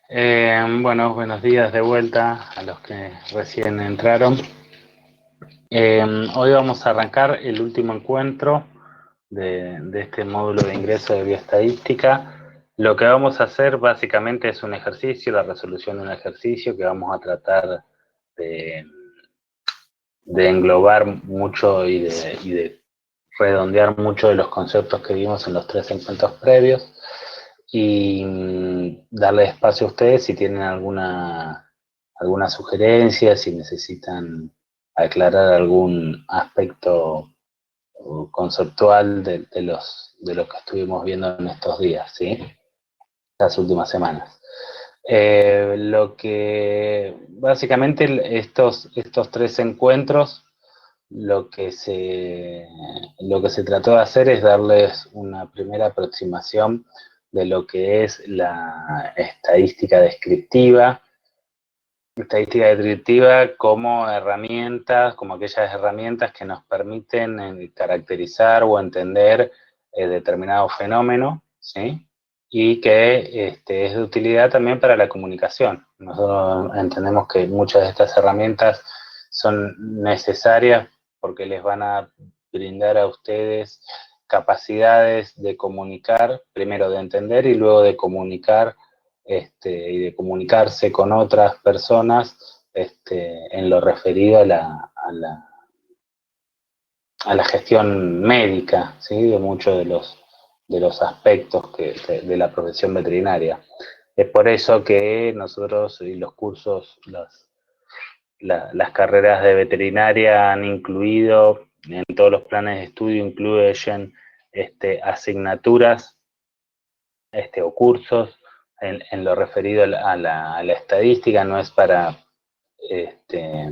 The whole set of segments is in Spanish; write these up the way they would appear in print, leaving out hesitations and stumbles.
Bueno, buenos días de vuelta a los que recién entraron. Hoy vamos a arrancar el último encuentro de este módulo de ingreso de bioestadística. Lo que vamos a hacer básicamente es un ejercicio, la resolución de un ejercicio que vamos a tratar de, de englobar mucho y de redondear mucho de los conceptos que vimos en los tres encuentros previos y darle espacio a ustedes si tienen alguna sugerencia, si necesitan aclarar algún aspecto conceptual de lo que estuvimos viendo en estos días, ¿sí? Las últimas semanas. Lo que básicamente estos tres encuentros lo que se trató de hacer es darles una primera aproximación de lo que es la estadística descriptiva como herramientas, como aquellas herramientas que nos permiten caracterizar o entender determinado fenómeno, ¿sí? Y que es de utilidad también para la comunicación. Nosotros entendemos que muchas de estas herramientas son necesarias porque les van a brindar a ustedes capacidades de comunicar, primero de entender y luego de comunicar y de comunicarse con otras personas en lo referido a la gestión médica, ¿sí? De muchos de los aspectos de la profesión veterinaria. Es por eso que nosotros y los cursos, las carreras de veterinaria han incluido, en todos los planes de estudio incluyen asignaturas o cursos en lo referido a la estadística, no es para, este,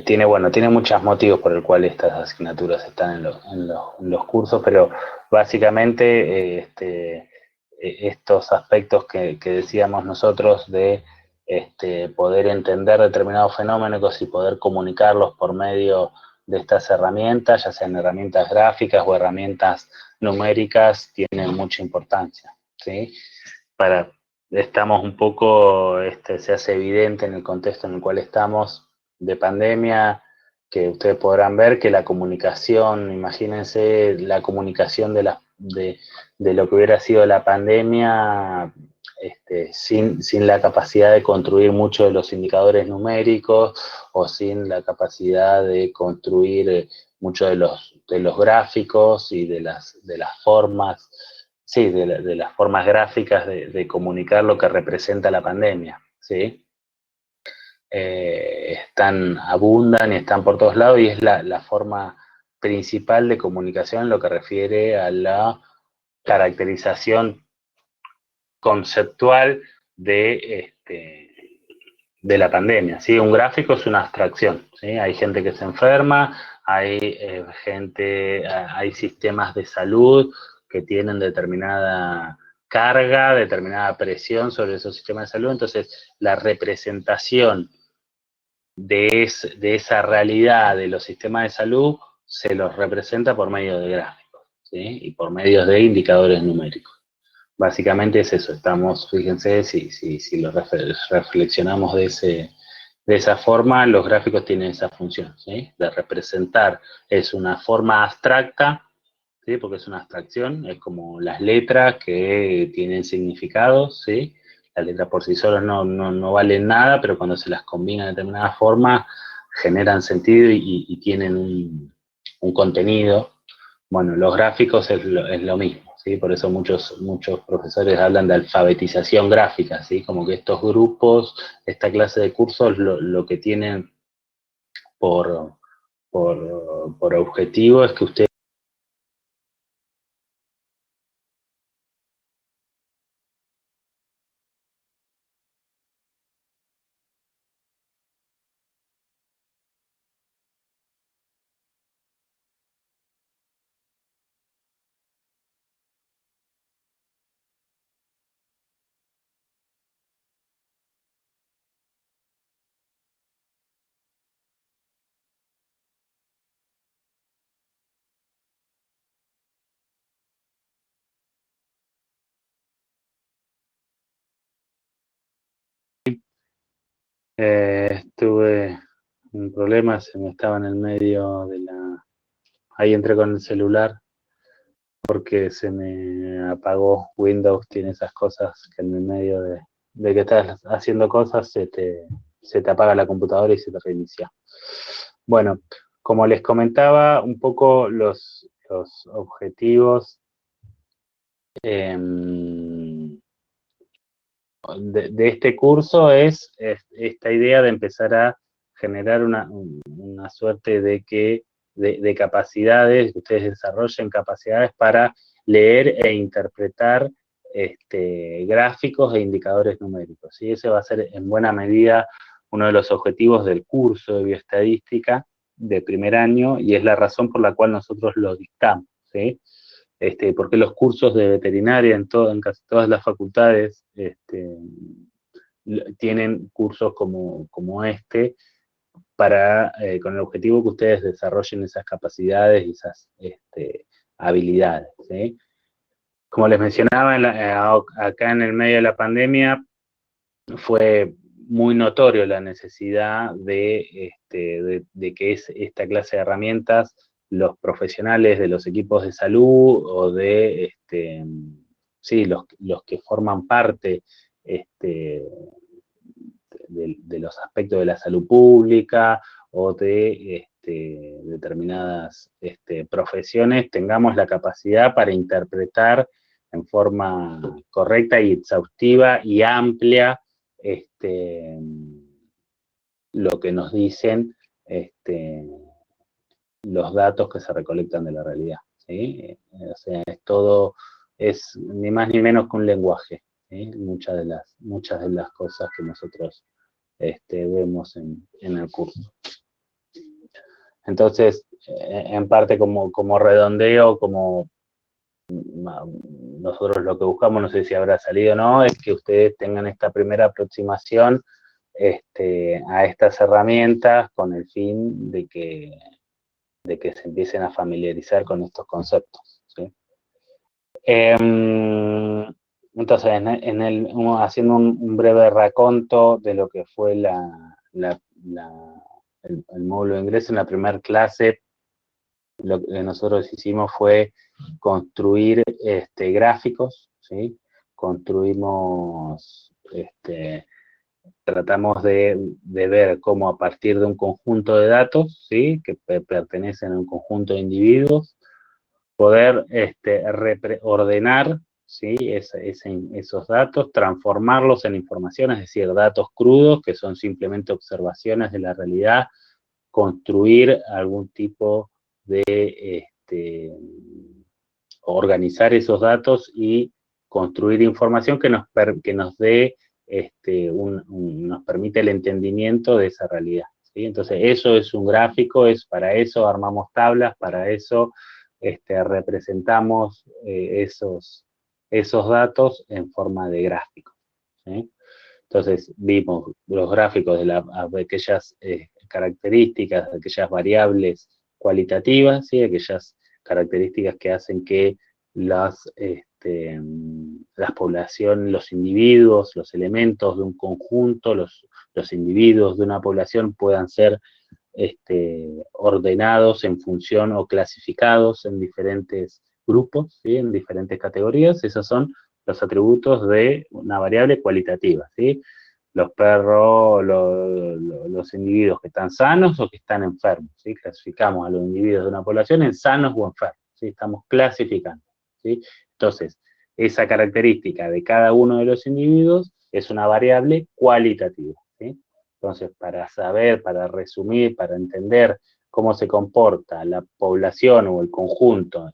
tiene muchos motivos por el cual estas asignaturas están en los cursos, pero básicamente estos aspectos que decíamos nosotros de poder entender determinados fenómenos y poder comunicarlos por medio de estas herramientas, ya sean herramientas gráficas o herramientas numéricas, tienen mucha importancia, ¿sí? Estamos un poco, se hace evidente en el contexto en el cual estamos de pandemia, que ustedes podrán ver que la comunicación, imagínense la comunicación de lo que hubiera sido la pandemia, sin la capacidad de construir muchos de los indicadores numéricos o sin la capacidad de construir muchos de los gráficos y de las formas, sí, de las formas gráficas comunicar lo que representa la pandemia, ¿sí? Abundan y están por todos lados y es la forma principal de comunicación en lo que refiere a la caracterización conceptual de la pandemia, ¿sí? Un gráfico es una abstracción, ¿sí? Hay gente que se enferma, hay sistemas de salud que tienen determinada carga, determinada presión sobre esos sistemas de salud, entonces la representación de esa realidad de los sistemas de salud se los representa por medio de gráficos, ¿sí? Y por medio de indicadores numéricos. Básicamente es eso, fíjense, si lo reflexionamos de esa forma, los gráficos tienen esa función, ¿sí? De representar, es una forma abstracta, ¿sí? Porque es una abstracción, es como las letras que tienen significados, ¿sí? Las letras por sí solas no valen nada, pero cuando se las combina de determinada forma, generan sentido y tienen un contenido. Bueno, los gráficos es lo mismo, ¿sí? Por eso muchos profesores hablan de alfabetización gráfica, ¿sí? Como que estos grupos, esta clase de cursos, lo que tienen por, por objetivo es que ustedes Tuve un problema, se me estaba en el medio de la... Ahí entré con el celular porque se me apagó. Windows, tiene esas cosas que en el medio de que estás haciendo cosas se te apaga la computadora y se te reinicia. Bueno, como les comentaba, un poco los objetivos de este curso es esta idea de empezar a generar una suerte de capacidades, que ustedes desarrollen capacidades para leer e interpretar gráficos e indicadores numéricos. Y ese va a ser en buena medida uno de los objetivos del curso de bioestadística de primer año, y es la razón por la cual nosotros lo dictamos, ¿sí? Porque los cursos de veterinaria en casi todas las facultades tienen cursos como este con el objetivo que ustedes desarrollen esas capacidades y esas habilidades, ¿sí? Como les mencionaba, acá en el medio de la pandemia fue muy notorio la necesidad de que esta clase de herramientas los profesionales de los equipos de salud o sí, los que forman parte de los aspectos de la salud pública o de determinadas profesiones, tengamos la capacidad para interpretar en forma correcta y exhaustiva y amplia lo que nos dicen los datos que se recolectan de la realidad, ¿sí? O sea, es ni más ni menos que un lenguaje, ¿sí? Muchas de las cosas que nosotros vemos en el curso. Entonces, en parte como redondeo, como nosotros lo que buscamos, no sé si habrá salido o no, es que ustedes tengan esta primera aproximación a estas herramientas con el fin de que se empiecen a familiarizar con estos conceptos, ¿sí? Entonces, haciendo un breve raconto de lo que fue el módulo de ingreso, en la primera clase, lo que nosotros hicimos fue construir gráficos, ¿sí? Tratamos de ver cómo a partir de un conjunto de datos, ¿sí? Que pertenecen a un conjunto de individuos, poder ordenar, ¿sí? Esos datos, transformarlos en información, es decir, datos crudos, que son simplemente observaciones de la realidad, construir algún tipo de organizar esos datos y construir información que nos dé nos permite el entendimiento de esa realidad, ¿sí? Entonces, eso es un gráfico, para eso armamos tablas, para eso representamos esos datos en forma de gráfico, ¿sí? Entonces, vimos los gráficos de aquellas características, de aquellas variables cualitativas, ¿sí? Aquellas características que hacen que las poblaciones, los individuos, los elementos de un conjunto, los individuos de una población puedan ser ordenados en función o clasificados en diferentes grupos, ¿sí? En diferentes categorías. Esos son los atributos de una variable cualitativa, ¿sí? Los perros, los individuos que están sanos o que están enfermos, ¿sí? Clasificamos a los individuos de una población en sanos o enfermos, ¿sí? Estamos clasificando, ¿sí? Entonces, esa característica de cada uno de los individuos es una variable cualitativa, ¿sí? Entonces, para resumir, para entender cómo se comporta la población o el conjunto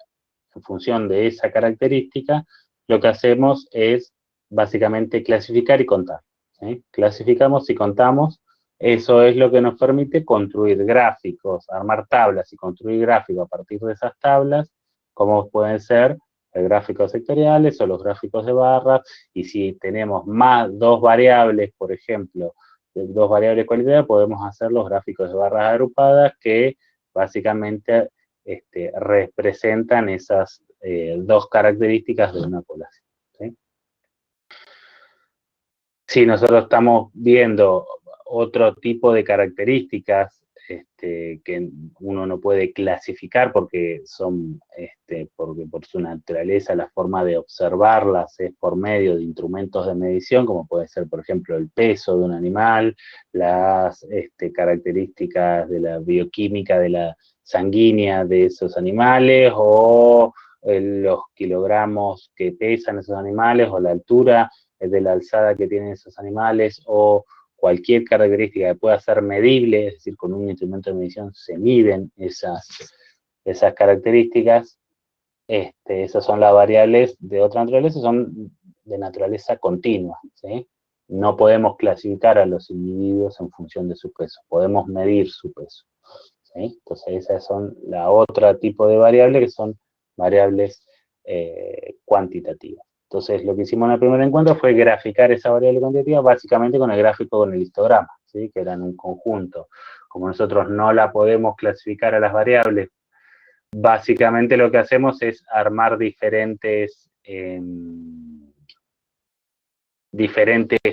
en función de esa característica, lo que hacemos es básicamente clasificar y contar, ¿sí? Clasificamos y contamos, eso es lo que nos permite construir gráficos, armar tablas y construir gráficos a partir de esas tablas, como pueden ser gráficos sectoriales o los gráficos de barras, y si tenemos dos variables, por ejemplo, dos variables cualitativas, podemos hacer los gráficos de barras agrupadas que básicamente representan esas dos características de una población, ¿sí? Si nosotros estamos viendo otro tipo de características que uno no puede clasificar porque son, porque por su naturaleza la forma de observarlas es por medio de instrumentos de medición, como puede ser, por ejemplo, el peso de un animal, las características de la bioquímica de la sanguínea de esos animales, o los kilogramos que pesan esos animales, o la altura de la alzada que tienen esos animales, o cualquier característica que pueda ser medible, es decir, con un instrumento de medición se miden esas características. Esas son las variables de otra naturaleza, son de naturaleza continua, ¿sí? No podemos clasificar a los individuos en función de su peso, podemos medir su peso, ¿sí? Entonces esas son la otra tipo de variables, que son variables cuantitativas. Entonces, lo que hicimos en el primer encuentro fue graficar esa variable cuantitativa básicamente con el gráfico, con el histograma, ¿sí? Que eran un conjunto. Como nosotros no la podemos clasificar a las variables, básicamente lo que hacemos es armar diferentes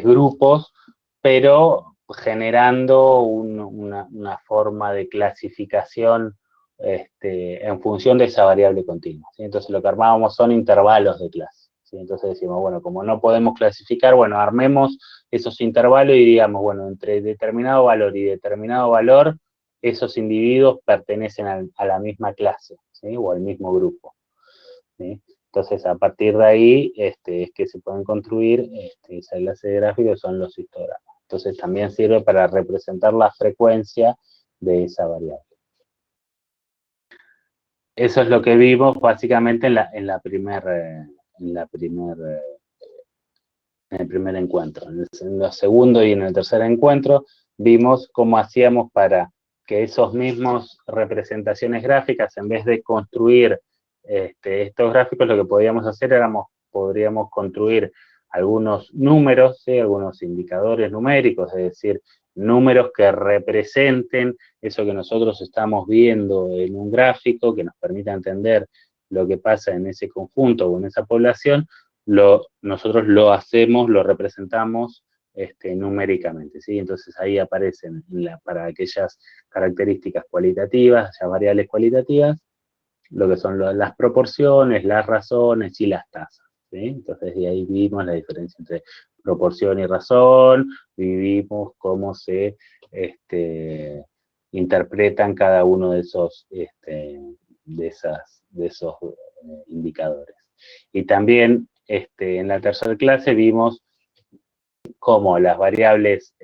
grupos, pero generando una forma de clasificación en función de esa variable continua, ¿sí? Entonces lo que armábamos son intervalos de clase, ¿sí? Entonces decimos, bueno, como no podemos clasificar, bueno, armemos esos intervalos y digamos, bueno, entre determinado valor y determinado valor, esos individuos pertenecen a la misma clase, ¿sí? O al mismo grupo, ¿sí? Entonces, a partir de ahí es que se pueden construir esa clase de gráficos, son los histogramas. Entonces, también sirve para representar la frecuencia de esa variable. Eso es lo que vimos básicamente en el primer encuentro. En el segundo y en el tercer encuentro vimos cómo hacíamos para que esos mismos representaciones gráficas, en vez de construir estos gráficos, lo que podíamos hacer podríamos construir algunos números, ¿sí? Algunos indicadores numéricos, es decir, números que representen eso que nosotros estamos viendo en un gráfico, que nos permita entender lo que pasa en ese conjunto o en esa población. Nosotros lo representamos numéricamente, ¿sí? Entonces ahí aparecen para aquellas características cualitativas, ya variables cualitativas, lo que son las proporciones, las razones y las tasas, ¿sí? Entonces de ahí vimos la diferencia entre proporción y razón, y vimos cómo se interpretan cada uno de esos, indicadores. Y también en la tercera clase vimos cómo las variables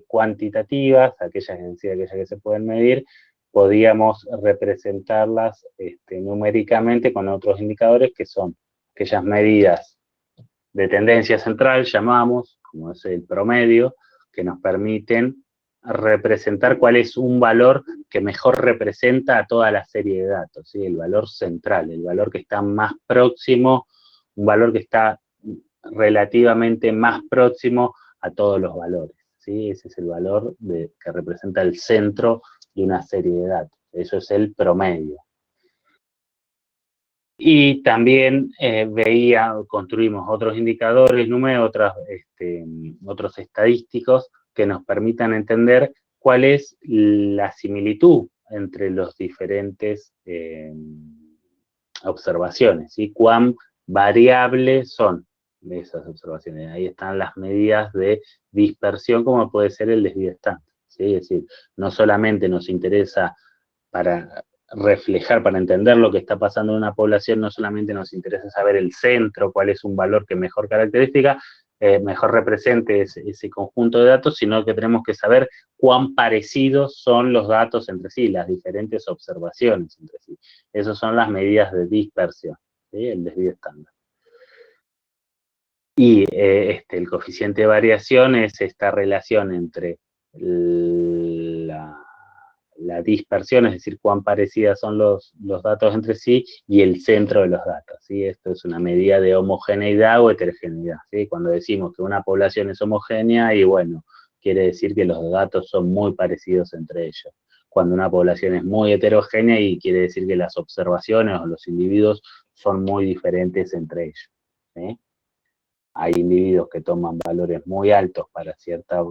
cuantitativas, aquellas que se pueden medir, podíamos representarlas numéricamente con otros indicadores que son aquellas medidas de tendencia central, llamamos, como es el promedio, que nos permiten representar cuál es un valor que mejor representa a toda la serie de datos, ¿sí? El valor central, el valor que está más próximo, un valor que está relativamente más próximo a todos los valores, ¿sí? Ese es el valor que representa el centro de una serie de datos. Eso es el promedio. Y también construimos otros indicadores numéricos, otros estadísticos que nos permitan entender cuál es la similitud entre los diferentes observaciones, ¿sí? Cuán variables son de esas observaciones. Ahí están las medidas de dispersión, como puede ser el desvío estándar, ¿sí? Es decir, no solamente nos interesa para reflejar, para entender lo que está pasando en una población, no solamente nos interesa saber el centro, cuál es un valor que mejor mejor represente ese conjunto de datos, sino que tenemos que saber cuán parecidos son los datos entre sí, las diferentes observaciones entre sí. Esas son las medidas de dispersión, ¿sí? El desvío estándar. Y el coeficiente de variación es esta relación entre la dispersión, es decir, cuán parecidas son los datos entre sí, y el centro de los datos, ¿sí? Esto es una medida de homogeneidad o heterogeneidad, ¿sí? Cuando decimos que una población es homogénea, y bueno, quiere decir que los datos son muy parecidos entre ellos. Cuando una población es muy heterogénea, y quiere decir que las observaciones o los individuos son muy diferentes entre ellos, ¿sí? Hay individuos que toman valores muy altos para cierta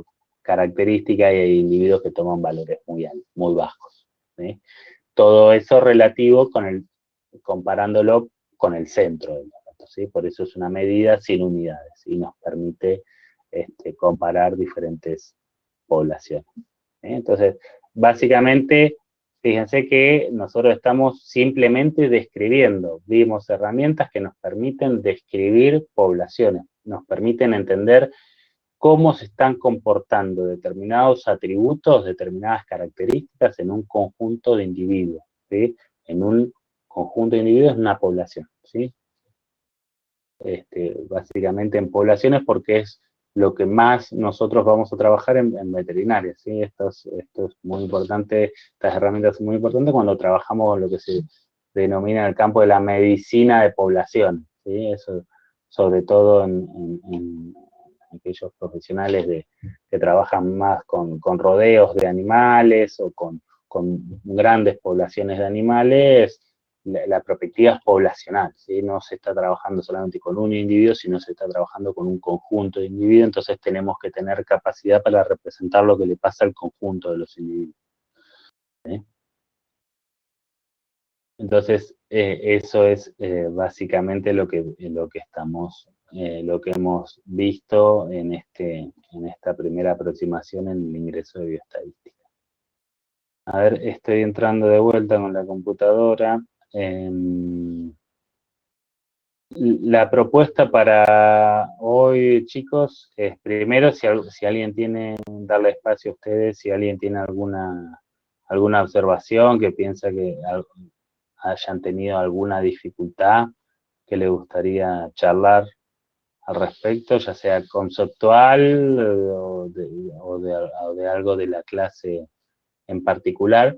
características y hay individuos que toman valores muy bajos, ¿sí? Todo eso relativo comparándolo con el centro del dato, ¿sí? Por eso es una medida sin unidades y nos permite comparar diferentes poblaciones. Entonces, básicamente, fíjense que nosotros estamos simplemente describiendo, vimos herramientas que nos permiten describir poblaciones, nos permiten entender cómo se están comportando determinados atributos, determinadas características en un conjunto de individuos, ¿sí? En un conjunto de individuos, en una población, ¿sí? Básicamente en poblaciones porque es lo que más nosotros vamos a trabajar en veterinaria, ¿sí? Esto es muy importante, estas herramientas son muy importantes cuando trabajamos lo que se denomina el campo de la medicina de población, ¿sí? Eso, sobre todo en aquellos profesionales que trabajan más con rodeos de animales o con grandes poblaciones de animales. La perspectiva es poblacional, ¿sí? No se está trabajando solamente con un individuo, sino se está trabajando con un conjunto de individuos, entonces tenemos que tener capacidad para representar lo que le pasa al conjunto de los individuos, ¿sí? Entonces, eso es básicamente lo que estamos, lo que hemos visto en esta primera aproximación en el ingreso de bioestadística. A ver, estoy entrando de vuelta con la computadora. La propuesta para hoy, chicos, es primero si alguien tiene, darle espacio a ustedes, si alguien tiene alguna observación que piensa que hayan tenido alguna dificultad que le gustaría charlar al respecto, ya sea conceptual o de algo de la clase en particular.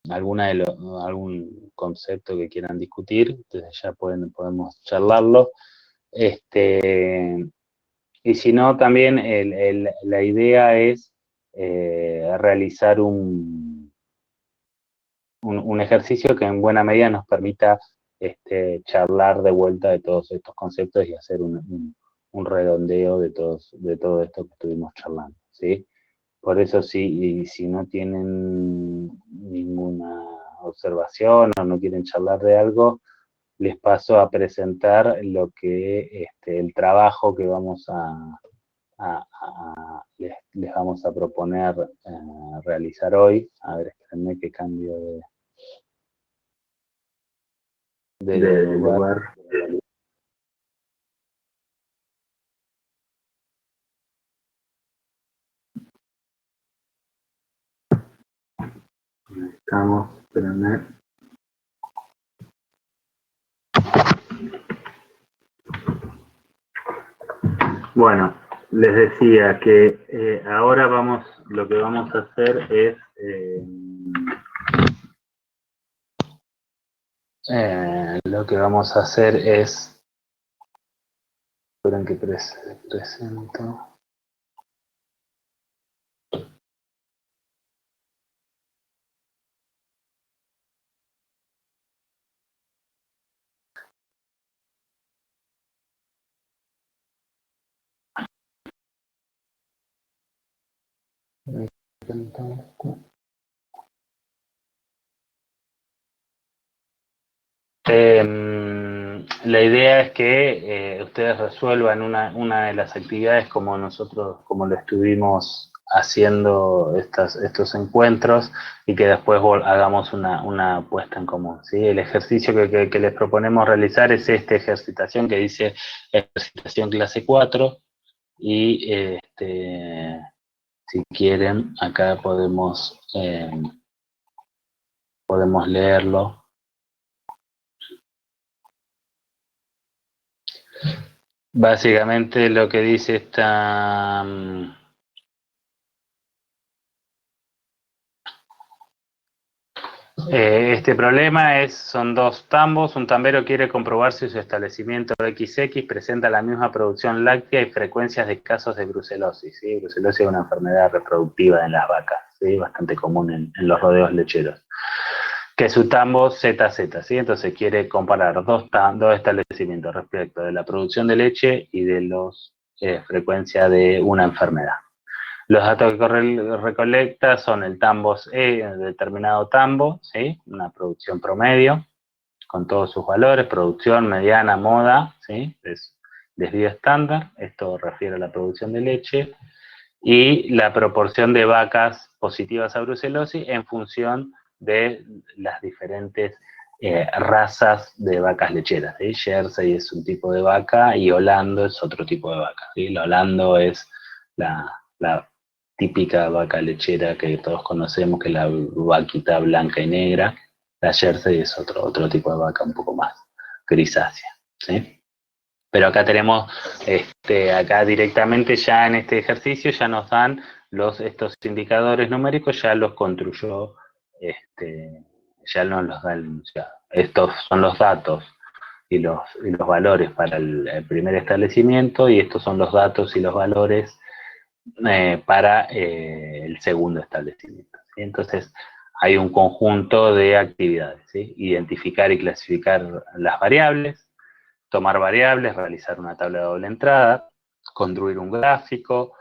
Algún concepto que quieran discutir, entonces ya podemos charlarlo. Y si no, también la idea es realizar un ejercicio que en buena medida nos permita charlar de vuelta de todos estos conceptos y hacer un redondeo de todo esto que estuvimos charlando, ¿sí? Por eso si no tienen ninguna observación o no quieren charlar de algo, les paso a presentar lo que el trabajo que vamos les vamos a proponer realizar hoy. A ver, espérenme que cambio de lugar. Estamos, espérenme. Bueno, les decía que ahora lo que vamos a hacer es esperen que presento. La idea es que ustedes resuelvan una de las actividades como nosotros, como lo estuvimos haciendo estos encuentros, y que después hagamos una puesta en común, ¿sí? El ejercicio que les proponemos realizar es esta ejercitación que dice ejercitación clase 4, y si quieren, acá podemos leerlo. Básicamente lo que dice este problema son dos tambos. Un tambero quiere comprobar si su establecimiento XX presenta la misma producción láctea y frecuencias de casos de brucelosis, ¿sí? Brucelosis es una enfermedad reproductiva en las vacas, ¿sí? Bastante común en los rodeos lecheros. Que su tambo ZZ, ¿sí? Entonces quiere comparar dos establecimientos respecto de la producción de leche y de la frecuencia de una enfermedad. Los datos que recolecta son el tambo determinado tambo, ¿sí? Una producción promedio, con todos sus valores, producción, mediana, moda, ¿sí? Es desvío estándar, esto refiere a la producción de leche, y la proporción de vacas positivas a brucelosis en función de las diferentes razas de vacas lecheras, ¿sí? Jersey es un tipo de vaca y Holando es otro tipo de vaca, ¿sí? La Holando es la típica vaca lechera que todos conocemos, que es la vaquita blanca y negra. La Jersey es otro tipo de vaca un poco más grisácea, ¿sí? Pero acá tenemos, acá directamente ya en este ejercicio ya nos dan estos indicadores numéricos, ya los construyó, ya nos los da el enunciado. Estos son los datos y los valores para el primer establecimiento, y estos son los datos y los valores para el segundo establecimiento, ¿sí? Entonces, hay un conjunto de actividades, ¿sí? Identificar y clasificar las variables, tomar variables, realizar una tabla de doble entrada, construir un gráfico,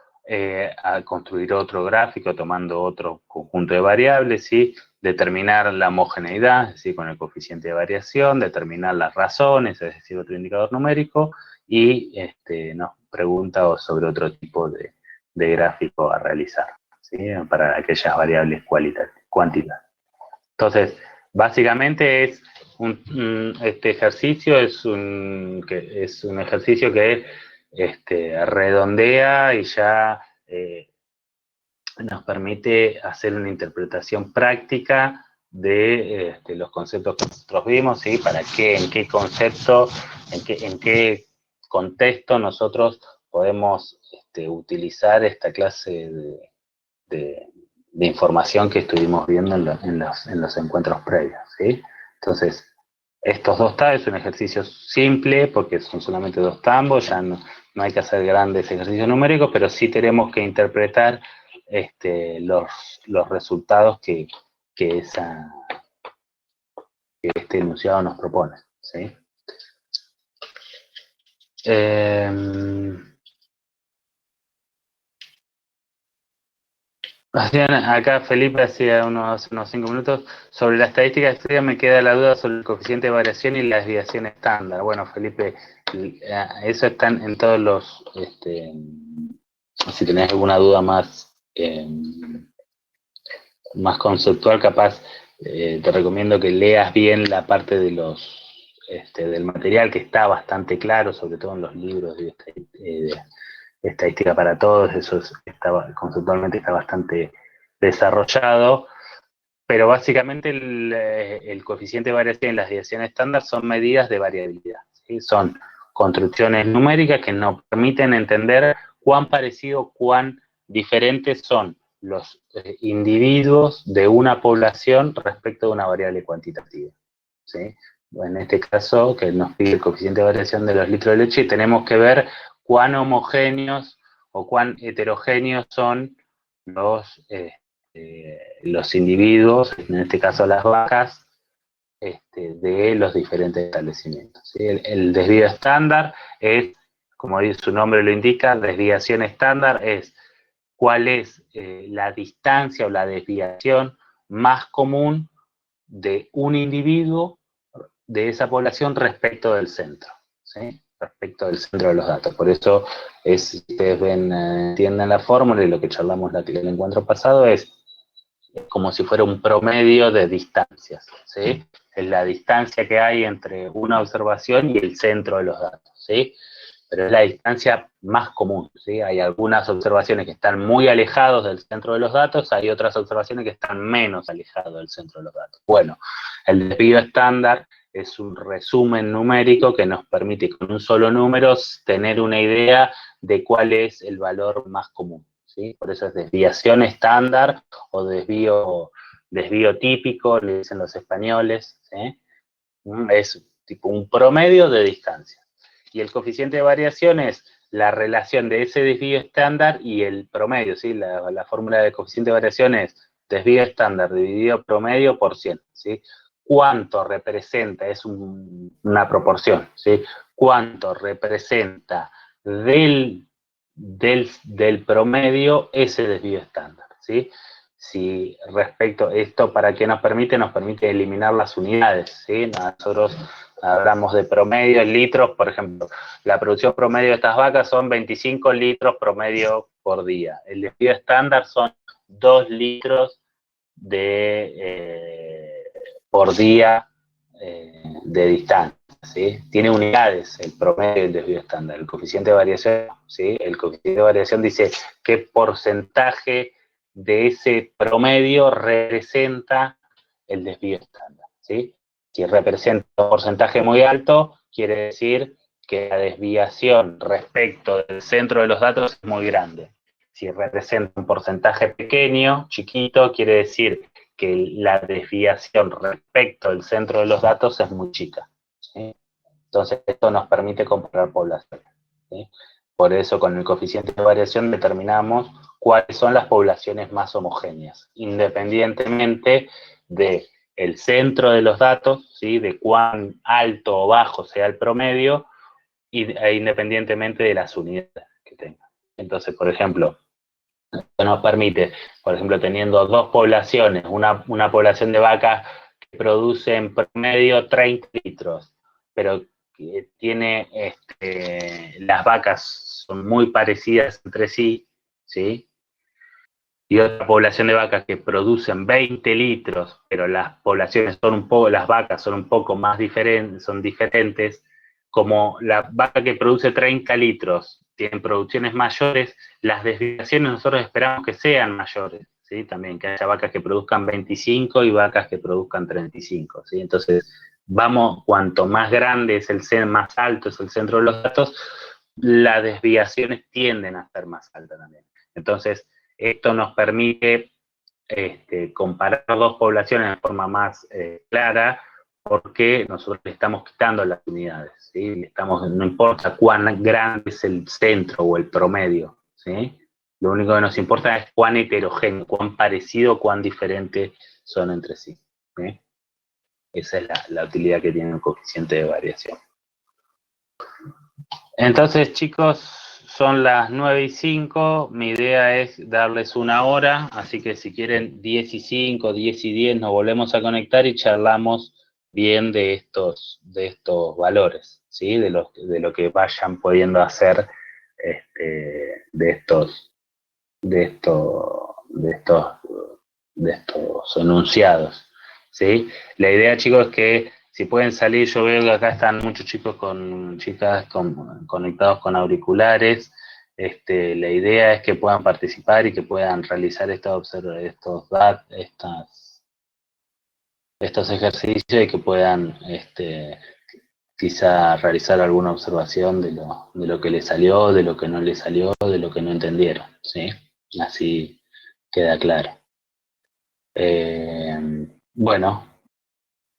a construir otro gráfico tomando otro conjunto de variables, ¿sí? Determinar la homogeneidad, es decir, con el coeficiente de variación, determinar las razones, es decir, otro indicador numérico, y nos pregunta sobre otro tipo de gráfico a realizar, ¿sí? Para aquellas variables cuantitativas. Entonces, básicamente este ejercicio es un ejercicio que redondea y ya nos permite hacer una interpretación práctica de los conceptos que nosotros vimos, ¿sí? Para qué, en qué concepto, en qué contexto nosotros podemos utilizar esta clase de, de información que estuvimos viendo en los encuentros previos, ¿sí? Entonces, estos dos tabs es un ejercicio simple porque son solamente dos tambos, ya no hay que hacer grandes ejercicios numéricos, pero sí tenemos que interpretar los resultados que este enunciado nos propone, ¿sí? Acá Felipe hacía unos 5 minutos, sobre la estadística de estudio me queda la duda sobre el coeficiente de variación y la desviación estándar. Bueno, Felipe, eso está en todos los, si tenés alguna duda más conceptual, capaz te recomiendo que leas bien la parte del material, que está bastante claro, sobre todo en los libros de estadística para todos, conceptualmente está bastante desarrollado, pero básicamente el coeficiente de variación y las desviaciones estándar son medidas de variabilidad, ¿sí? Son construcciones numéricas que nos permiten entender cuán parecido, cuán diferentes son los individuos de una población respecto de una variable cuantitativa, ¿sí? En este caso, que nos pide el coeficiente de variación de los litros de leche, tenemos que ver cuán homogéneos o cuán heterogéneos son los individuos, en este caso las vacas, de los diferentes establecimientos, ¿sí? El desvío estándar es, como su nombre lo indica, desviación estándar es cuál es la distancia o la desviación más común de un individuo de esa población respecto del centro, ¿sí? Respecto del centro de los datos. Por eso, si ustedes entienden la fórmula y lo que charlamos el encuentro pasado, es como si fuera un promedio de distancias, ¿sí? Es la distancia que hay entre una observación y el centro de los datos, ¿sí? Pero es la distancia más común, ¿sí? Hay algunas observaciones que están muy alejados del centro de los datos, hay otras observaciones que están menos alejados del centro de los datos. Bueno, el desvío estándar es un resumen numérico que nos permite con un solo número tener una idea de cuál es el valor más común, ¿sí? Por eso es desviación estándar o desvío típico, le dicen los españoles, ¿sí? Es tipo un promedio de distancia. Y el coeficiente de variación es la relación de ese desvío estándar y el promedio, ¿sí? La fórmula de coeficiente de variación es desvío estándar dividido promedio por 100, ¿sí? ¿Cuánto representa? Es una proporción, ¿sí? ¿Cuánto representa del del promedio ese desvío estándar, ¿sí? Si respecto a esto, ¿para qué nos permite? Nos permite eliminar las unidades, ¿sí? Nosotros hablamos de promedio en litros, por ejemplo, la producción promedio de estas vacas son 25 litros promedio por día. El desvío estándar son 2 litros por día de distancia, ¿sí? Tiene unidades el promedio del desvío estándar. El coeficiente de variación, ¿sí? El coeficiente de variación dice qué porcentaje de ese promedio representa el desvío estándar, ¿sí? Si representa un porcentaje muy alto, quiere decir que la desviación respecto del centro de los datos es muy grande. Si representa un porcentaje pequeño, chiquito, quiere decir que la desviación respecto del centro de los datos es muy chica, ¿sí? Entonces, esto nos permite comparar poblaciones, ¿sí? Por eso, con el coeficiente de variación determinamos cuáles son las poblaciones más homogéneas, independientemente del centro de los datos, ¿sí? De cuán alto o bajo sea el promedio, e independientemente de las unidades que tenga. Entonces, por ejemplo, esto nos permite, por ejemplo, teniendo dos poblaciones, una población de vacas que produce en promedio 30 litros, pero que tiene, las vacas son muy parecidas entre sí, ¿sí? Y otra población de vacas que producen 20 litros, pero las poblaciones son un poco, las vacas son un poco más diferentes, son diferentes, como la vaca que produce 30 litros tienen producciones mayores, las desviaciones nosotros esperamos que sean mayores, ¿sí? También que haya vacas que produzcan 25 y vacas que produzcan 35, ¿sí? Entonces, vamos, cuanto más grande es más alto es el centro de los datos, las desviaciones tienden a ser más altas también. Entonces, esto nos permite comparar dos poblaciones de forma más clara, porque nosotros le estamos quitando las unidades, ¿sí? No importa cuán grande es el centro o el promedio, ¿sí? Lo único que nos importa es cuán heterogéneo, cuán parecido, cuán diferente son entre sí, ¿sí? Esa es la utilidad que tiene un coeficiente de variación. Entonces, chicos, son las 9:05, mi idea es darles una hora, así que si quieren 10:05, 10:10 nos volvemos a conectar y charlamos bien de estos valores, ¿sí? De lo que vayan pudiendo hacer de estos enunciados, ¿sí? La idea, chicos, es que si pueden salir, yo veo que acá están muchos chicos chicas conectados con auriculares. La idea es que puedan participar y que puedan realizar estos ejercicios y que puedan quizá realizar alguna observación de lo que les salió, de lo que no les salió, de lo que no entendieron, ¿sí? Así queda claro. Bueno,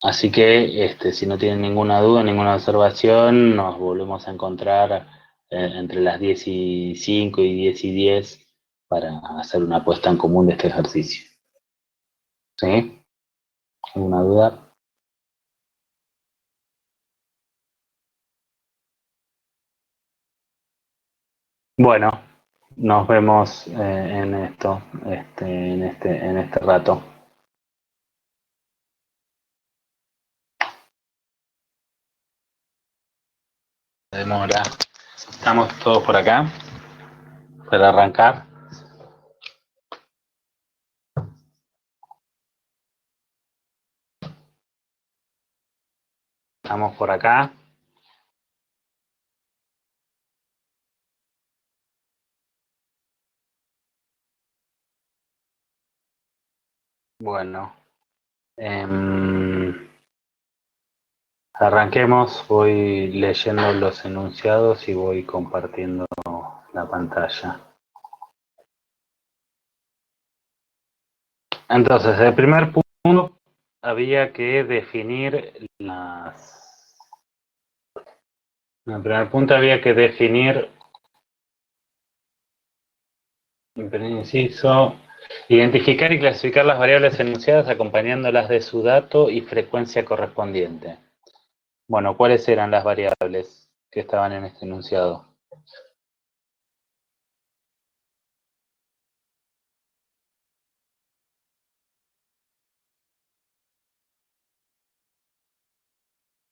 así que si no tienen ninguna duda, ninguna observación, nos volvemos a encontrar entre las 10:05 y 10:10 para hacer una puesta en común de este ejercicio. ¿Sí? ¿Alguna duda? Bueno, nos vemos en este rato. Demora. Estamos todos por acá para arrancar. Estamos por acá. Bueno. Arranquemos, voy leyendo los enunciados y voy compartiendo la pantalla. Entonces, el primer punto había que definir En el primer punto había que definir, en primer inciso, identificar y clasificar las variables enunciadas acompañándolas de su dato y frecuencia correspondiente. Bueno, ¿cuáles eran las variables que estaban en este enunciado?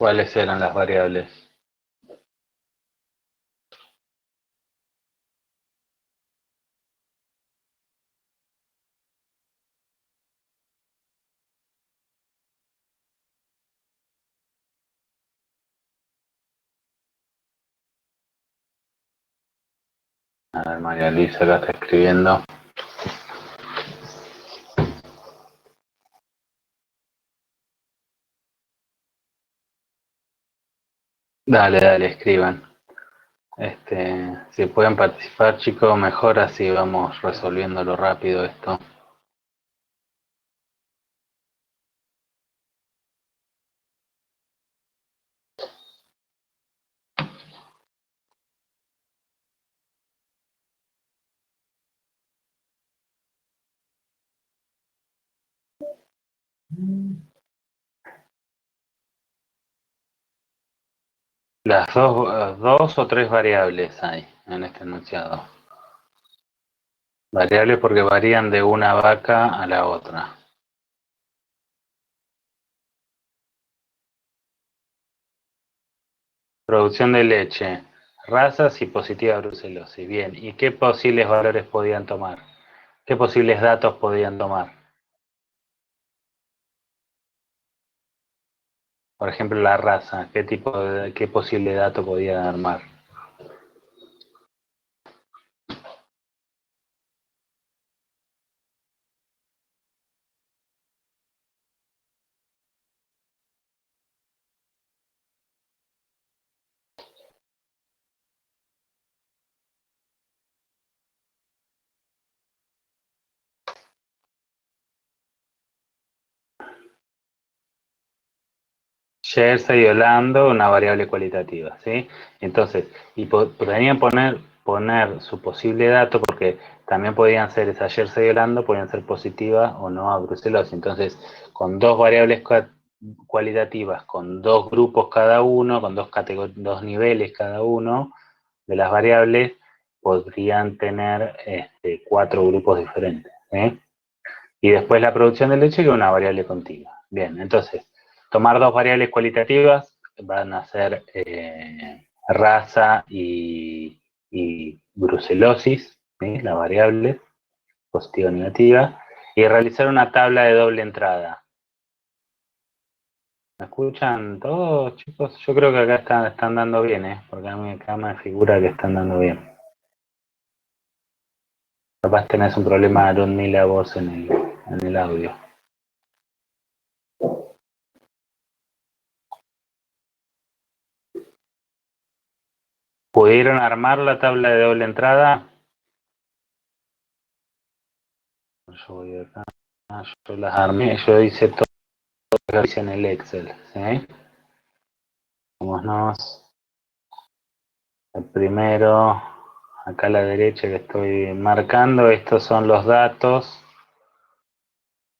¿Cuáles eran las variables? A ver, María Luisa acá está escribiendo. Dale, escriban. Si pueden participar, chicos, mejor, así vamos resolviéndolo rápido esto. Las dos o tres variables hay en este enunciado. Variables porque varían de una vaca a la otra. Producción de leche, razas y positiva brucelosis. Bien, ¿y qué posibles valores podían tomar? ¿Qué posibles datos podían tomar? Por ejemplo, la raza, qué posible dato podía armar? Jersey y Orlando, una variable cualitativa, ¿sí? Entonces, y podrían poner su posible dato, porque también podían ser esa Jersey y Orlando, podían ser positivas o no a brucelosis. Entonces, con dos variables cualitativas, con dos grupos cada uno, con dos niveles cada uno de las variables, podrían tener cuatro grupos diferentes, ¿sí? Y después la producción de leche, que es una variable continua. Bien, entonces, tomar dos variables cualitativas van a ser raza y brucelosis, ¿sí? La variable positiva o negativa, y realizar una tabla de doble entrada. ¿Me escuchan todos, chicos? Yo creo que acá están dando bien, porque a mí acá me figura que están dando bien. Capaz tenés un problema de la voz en el audio. ¿Pudieron armar la tabla de doble entrada? Yo voy acá, yo las armé, yo hice todo lo que hice en el Excel, ¿sí? Vámonos. El primero, acá a la derecha que estoy marcando, estos son los datos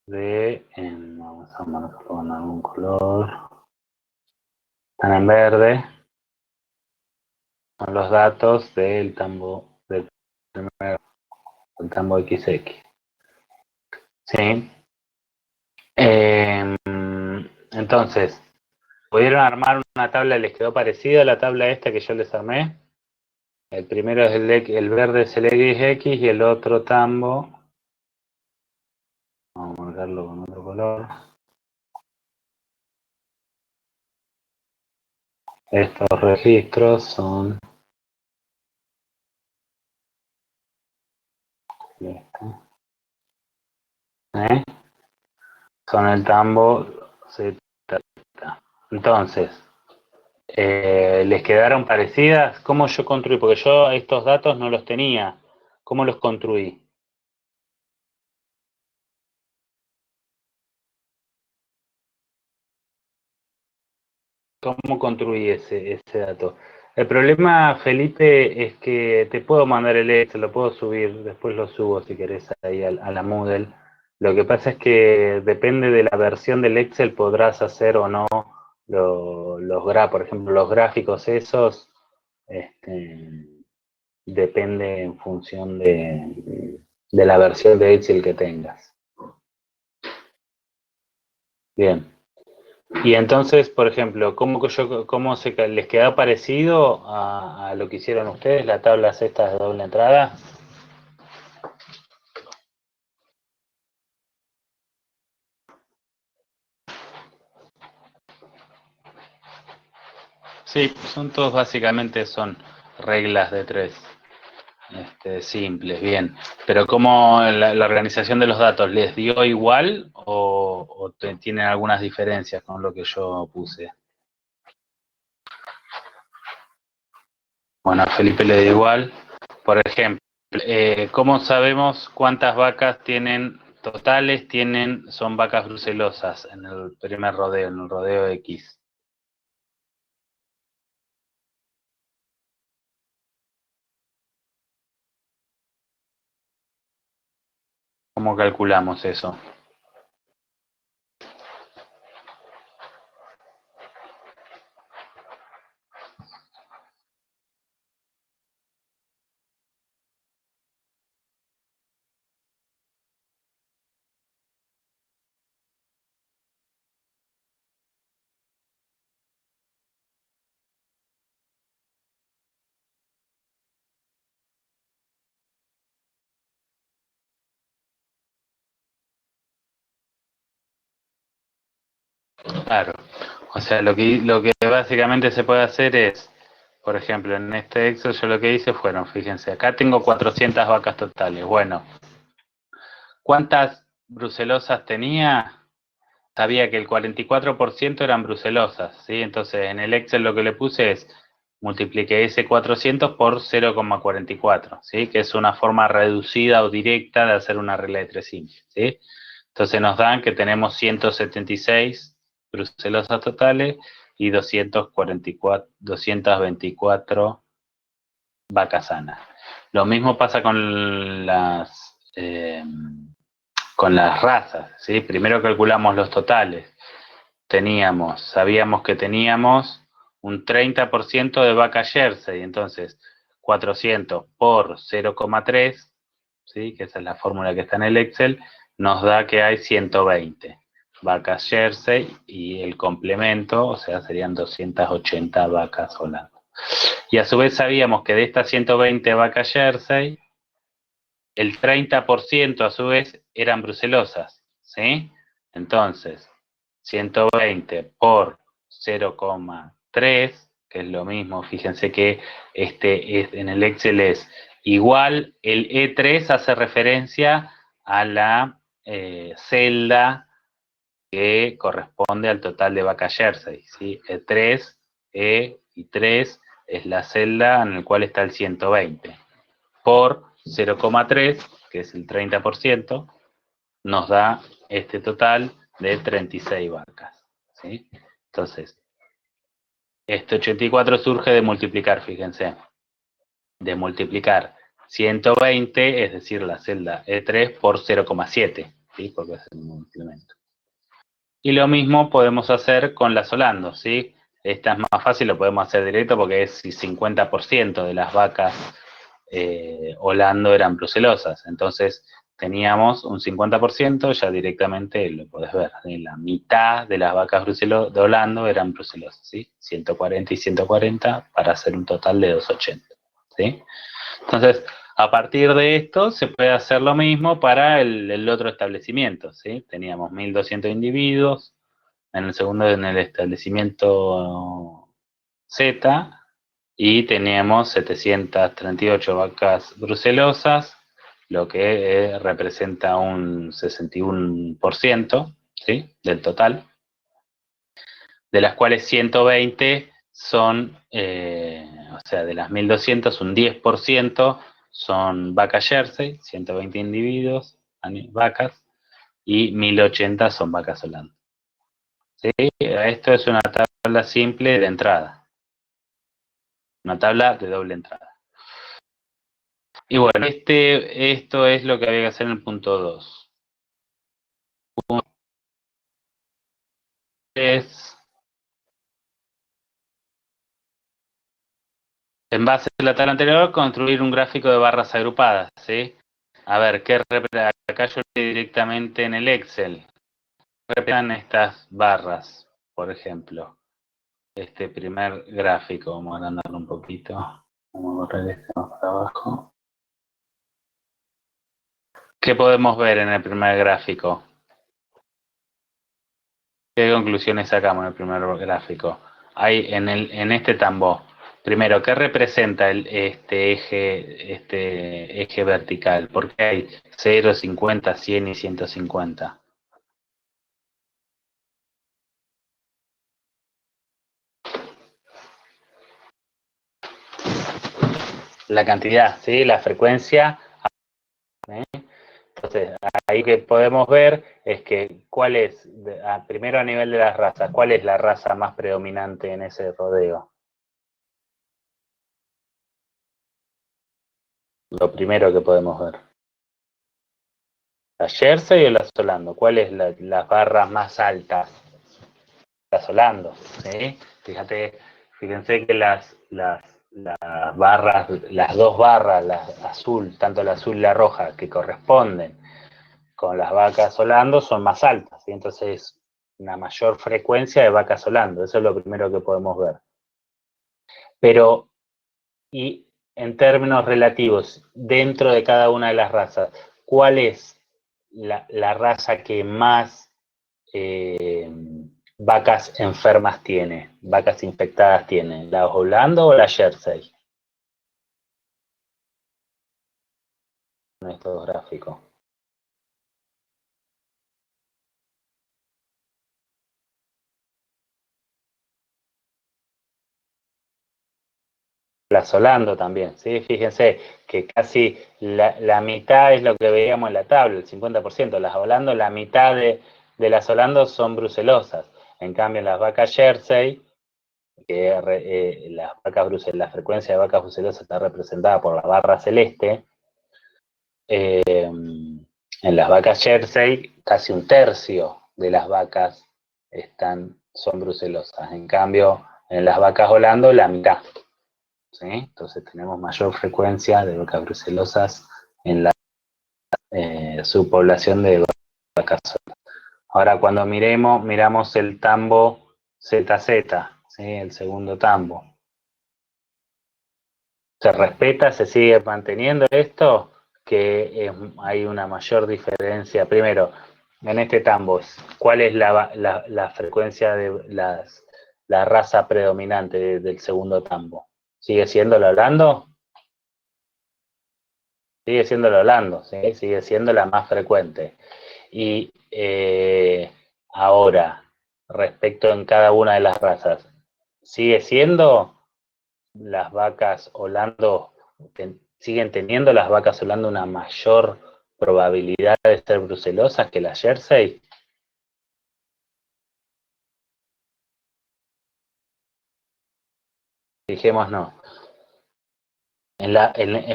vamos a marcarlo con algún color, están en verde, son los datos del tambo XX, ¿sí? Entonces, ¿pudieron armar una tabla? ¿Les quedó parecida a la tabla esta que yo les armé? El primero es el verde, es el XX, y el otro tambo, vamos a marcarlo con otro color. Estos registros son ¿eh? Son el tambo Z. Entonces, ¿les quedaron parecidas? ¿Cómo yo construí? Porque yo estos datos no los tenía. ¿Cómo los construí? ¿Cómo construí ese dato? El problema, Felipe, es que te puedo mandar el Excel, lo puedo subir, después lo subo si querés ahí a la Moodle. Lo que pasa es que depende de la versión del Excel podrás hacer o no por ejemplo, los gráficos esos, este, depende en función de la versión de Excel que tengas. Bien. Y entonces, por ejemplo, les queda parecido a lo que hicieron ustedes, las tablas estas de doble entrada? Sí, son todos básicamente son reglas de tres, simples, bien. Pero ¿cómo la organización de los datos les dio igual o tienen algunas diferencias con lo que yo puse? Bueno, a Felipe le dio igual. Por ejemplo, ¿cómo sabemos cuántas vacas son vacas brucelosas en el primer rodeo, en el rodeo X? ¿Cómo calculamos eso? Claro. O sea, lo que básicamente se puede hacer es, por ejemplo, en este Excel yo lo que hice fueron, fíjense, acá tengo 400 vacas totales. Bueno, ¿cuántas brucelosas tenía? Sabía que el 44% eran brucelosas, ¿sí? Entonces en el Excel lo que le puse es, multipliqué ese 400 por 0,44, ¿sí? Que es una forma reducida o directa de hacer una regla de tres simples, ¿sí? Entonces nos dan que tenemos 176 brucelosas totales y 224 vacas sanas. Lo mismo pasa con las razas, ¿sí? Primero calculamos los totales. Sabíamos que teníamos un 30% de vaca Jersey, entonces 400 por 0,3, ¿sí? Que esa es la fórmula que está en el Excel, nos da que hay 120 vacas Jersey y el complemento, o sea, serían 280 vacas Holanda. Y a su vez sabíamos que de estas 120 vacas Jersey, el 30% a su vez eran brucelosas, ¿sí? Entonces, 120 por 0,3, que es lo mismo, fíjense que en el Excel es igual, el E3 hace referencia a la celda que corresponde al total de vaca Jersey, ¿sí? E3, E y 3 es la celda en la cual está el 120 por 0,3, que es el 30%, nos da este total de 36 vacas, ¿sí? Entonces, este 84 surge de multiplicar, fíjense, de multiplicar 120, es decir, la celda E3 por 0,7, ¿sí? Porque es el complemento. Y lo mismo podemos hacer con las Holando, ¿sí? Esta es más fácil, lo podemos hacer directo porque es si 50% de las vacas Holando eran brucelosas. Entonces teníamos un 50%, ya directamente lo podés ver. ¿Sí? La mitad de las vacas de Holando eran brucelosas, ¿sí? 140 y 140 para hacer un total de 280, ¿sí? Entonces, a partir de esto se puede hacer lo mismo para el otro establecimiento, ¿sí? Teníamos 1.200 individuos, en el segundo en el establecimiento Z, y teníamos 738 vacas brucelosas, lo que representa un 61%, ¿sí? Del total, de las cuales 120 son, o sea, de las 1.200, un 10% son vacas Jersey, 120 individuos, vacas, y 1.080 son vacas Holanda. ¿Sí? Esto es una tabla simple de entrada, una tabla de doble entrada. Y bueno, esto es lo que había que hacer en el punto 2. Es, en base a la tabla anterior, construir un gráfico de barras agrupadas, ¿sí? A ver, acá yo directamente en el Excel. ¿Qué representan estas barras? por ejemplo, este primer gráfico, vamos a agrandarlo un poquito, vamos a borrar este más para abajo. ¿Qué podemos ver en el primer gráfico? ¿Qué conclusiones sacamos en el primer gráfico? Hay en este tambo, primero, ¿qué representa este eje vertical? ¿Por qué hay 0, 50, 100 y 150? La cantidad, ¿sí? La frecuencia. ¿Sí? Entonces, ahí que podemos ver es que cuál es, primero a nivel de las razas, cuál es la raza más predominante en ese rodeo. Lo primero que podemos ver. La Jersey o la Solando, ¿cuál es las barras más altas? La Solando, ¿sí? Fíjense que las barras, las dos barras, la azul, tanto la azul y la roja, que corresponden con las vacas Solando, son más altas, ¿sí? Entonces una mayor frecuencia de vacas Solando, eso es lo primero que podemos ver. Pero, y en términos relativos, dentro de cada una de las razas, ¿cuál es la raza que más vacas enfermas tiene, vacas infectadas tiene? ¿La Holando o la Jersey? En estos gráficos. La Solando también, ¿sí? Fíjense que casi la mitad es lo que veíamos en la tabla, el 50%. Las Holando, la mitad de las Holando son brucelosas. En cambio, en las vacas Jersey, la frecuencia de vacas brucelosas está representada por la barra celeste. En las vacas Jersey, casi un tercio de las vacas son brucelosas. En cambio, en las vacas Holando, la mitad. ¿Sí? Entonces tenemos mayor frecuencia de vacas brucelosas en la subpoblación de vacas solas. Ahora cuando miramos el tambo ZZ, ¿sí? El segundo tambo. ¿Se respeta, se sigue manteniendo esto? Que hay una mayor diferencia. Primero, en este tambo, ¿cuál es la frecuencia de la raza predominante del segundo tambo? ¿Sigue siendo el Holando? Sigue siendo el Holando, ¿sí? Sigue siendo la más frecuente. Y ahora, respecto en cada una de las razas, ¿sigue siendo las vacas Holando, siguen teniendo las vacas Holando una mayor probabilidad de ser brucelosas que las Jersey? Fijémonos.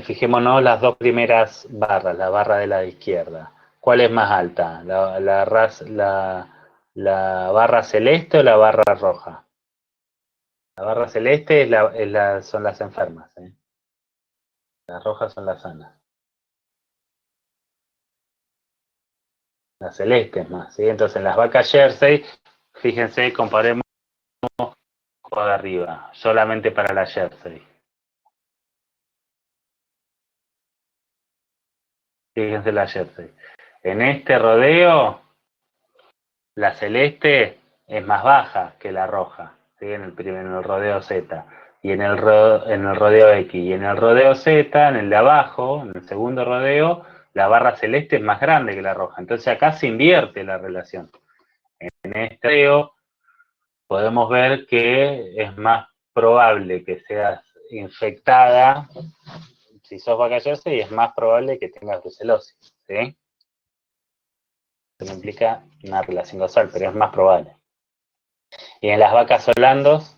Fijémonos las dos primeras barras, la barra de la izquierda. ¿Cuál es más alta? ¿La barra celeste o la barra roja? La barra celeste son las enfermas, ¿eh? Las rojas son las sanas. La celeste es más, ¿sí? Entonces en las vacas Jersey, fíjense, comparemos de arriba, solamente para la Jersey. Fíjense la Jersey. En este rodeo, la celeste es más baja que la roja, ¿sí? En el rodeo Z. Y en el rodeo X. Y en el rodeo Z, en el de abajo, en el segundo rodeo, la barra celeste es más grande que la roja. Entonces acá se invierte la relación. En este rodeo podemos ver que es más probable que seas infectada si sos vaca Jersey, es más probable que tengas brucelosis, ¿sí? Eso no implica una relación causal, pero es más probable. Y en las vacas Holandos,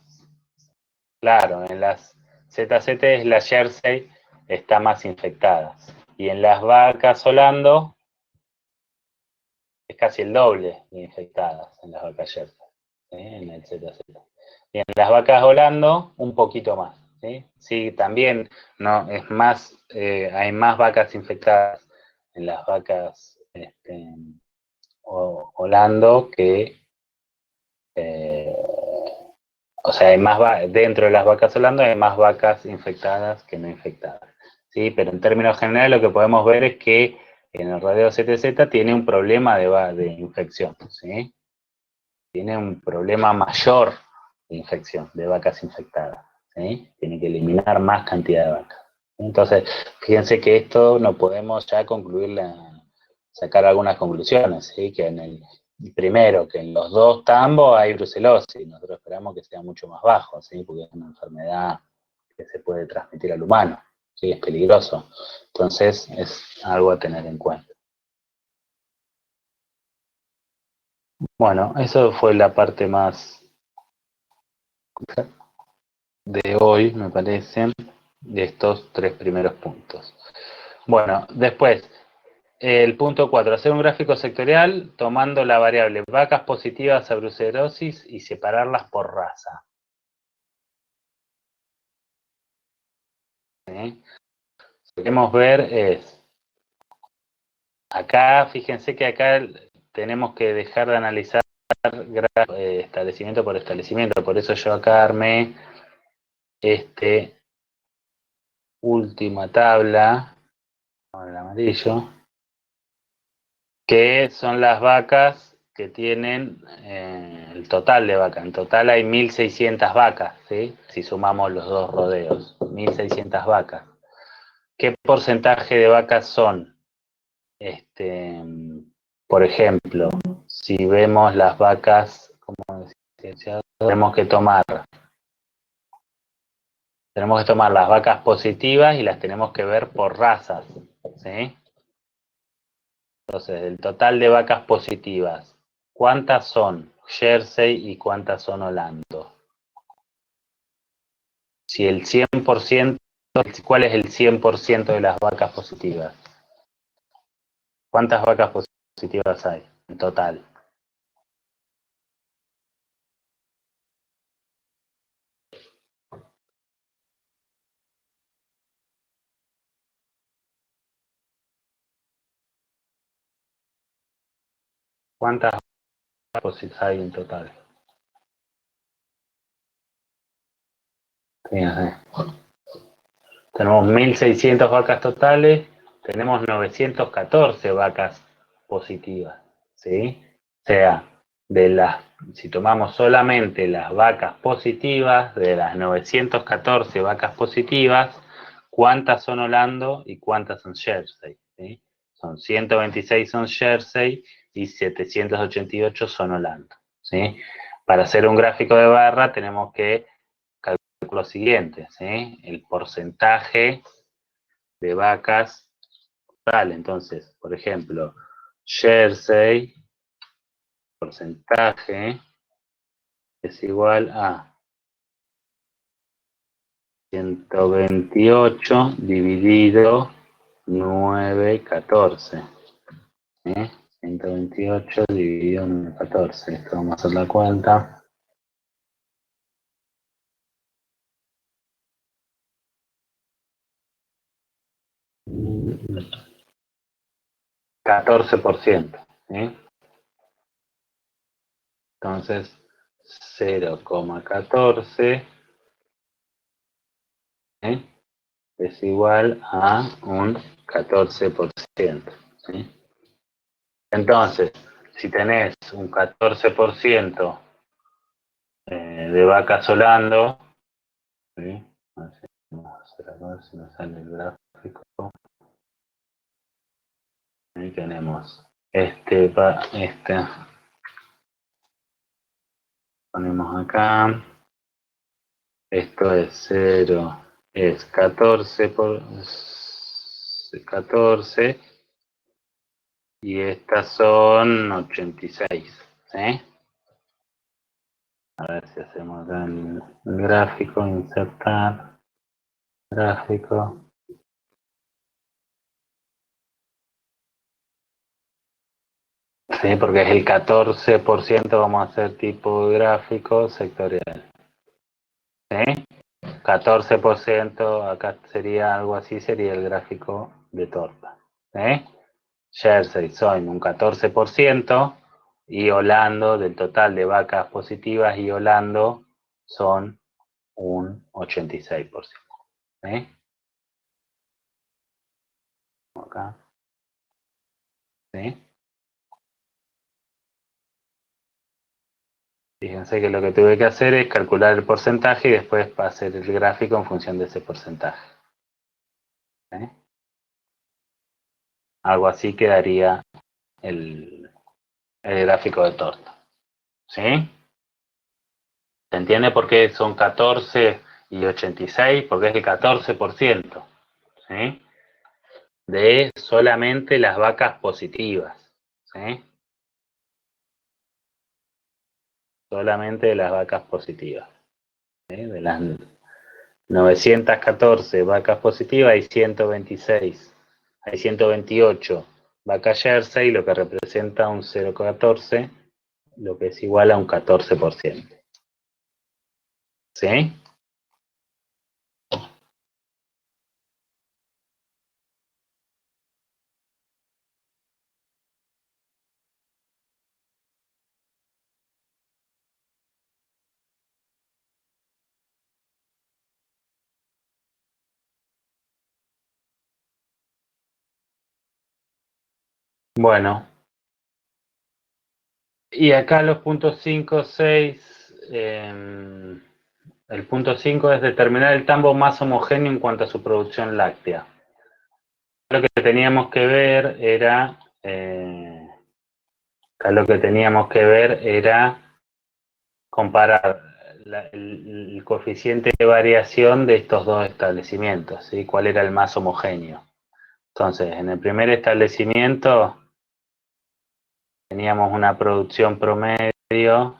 claro, en las ZZ es la Jersey, está más infectada. Y en las vacas Holando es casi el doble de infectadas en las vacas Jersey, ¿sí? En el ZZ. Y en las vacas Holando, un poquito más. ¿Sí? Sí, también no, es más, hay más vacas infectadas en las vacas Holando que o sea, hay más dentro de las vacas Holanda hay más vacas infectadas que no infectadas. ¿Sí? Pero en términos generales lo que podemos ver es que en el rodeo CTZ tiene un problema de infección. ¿Sí? Tiene un problema mayor de infección, de vacas infectadas. ¿Sí? Tiene que eliminar más cantidad de vacas. Entonces, fíjense que esto no podemos ya sacar algunas conclusiones, ¿sí? Que en el primero, que en los dos tambos hay brucelosis, nosotros esperamos que sea mucho más bajo, ¿sí? Porque es una enfermedad que se puede transmitir al humano, ¿sí? Es peligroso. Entonces, es algo a tener en cuenta. Bueno, eso fue la parte más de hoy, me parece, de estos tres primeros puntos. Bueno, después, el punto 4, hacer un gráfico sectorial tomando la variable vacas positivas a brucelosis y separarlas por raza. ¿Sí? Lo que queremos ver es, acá, fíjense que acá tenemos que dejar de analizar establecimiento por establecimiento, por eso yo acá armé última tabla, con el amarillo, que son las vacas que tienen el total de vacas. En total hay 1.600 vacas, ¿sí? Si sumamos los dos rodeos, 1.600 vacas. ¿Qué porcentaje de vacas son? Por ejemplo, si vemos las vacas, ¿cómo decir? Tenemos que tomar las vacas positivas y las tenemos que ver por razas, ¿sí? Entonces, el total de vacas positivas, ¿cuántas son Jersey y cuántas son Holando? Si el 100%, ¿cuál es el 100% de las vacas positivas? ¿Cuántas vacas positivas hay en total? ¿Cuántas vacas positivas hay en total? Fíjense. Tenemos 1.600 vacas totales, tenemos 914 vacas positivas, ¿sí? O sea, si tomamos solamente las vacas positivas, de las 914 vacas positivas, ¿cuántas son Holando y cuántas son Jersey? ¿Sí? Son 126 son Jersey y 788 son Holando, ¿sí? Para hacer un gráfico de barra tenemos que lo siguiente, ¿sí? El porcentaje de vacas total. Entonces, por ejemplo, Jersey, porcentaje, es igual a 128 dividido 914. ¿Sí? 128 dividido 914. Esto vamos a hacer la cuenta. 14%. ¿Sí? Entonces, 0,14 es igual a un 14%. ¿Sí? Entonces, si tenés un 14% de vacas Holando, ¿sí? Vamos a hacer a ver si me sale el gráfico. Ahí tenemos ponemos acá, esto es 0, es 14 por 14 y estas son 86, ¿sí? A ver si hacemos acá el gráfico, insertar, gráfico. Sí, porque es el 14%, vamos a hacer tipo gráfico sectorial. ¿Sí? 14%, acá sería algo así, sería el gráfico de torta. ¿Sí? Jersey son un 14%, y Holando, del total de vacas positivas, y Holando son un 86%. ¿Sí? Acá. ¿Sí? Fíjense que lo que tuve que hacer es calcular el porcentaje y después hacer el gráfico en función de ese porcentaje. ¿Sí? Algo así quedaría el gráfico de torta. ¿Sí? ¿Se entiende por qué son 14 y 86? Porque es el 14%. ¿Sí? De solamente las vacas positivas. ¿Sí? Solamente de las vacas positivas. ¿Sí? De las 914 vacas positivas hay 126, hay 128 vacas Jersey, lo que representa un 0,14, lo que es igual a un 14%. ¿Sí? Bueno, y acá los puntos 5, 6, el punto 5 es determinar el tambo más homogéneo en cuanto a su producción láctea. Lo que teníamos que ver era, acá lo que teníamos que ver era comparar el coeficiente de variación de estos dos establecimientos, ¿sí? ¿Cuál era el más homogéneo? Entonces, en el primer establecimiento teníamos una producción promedio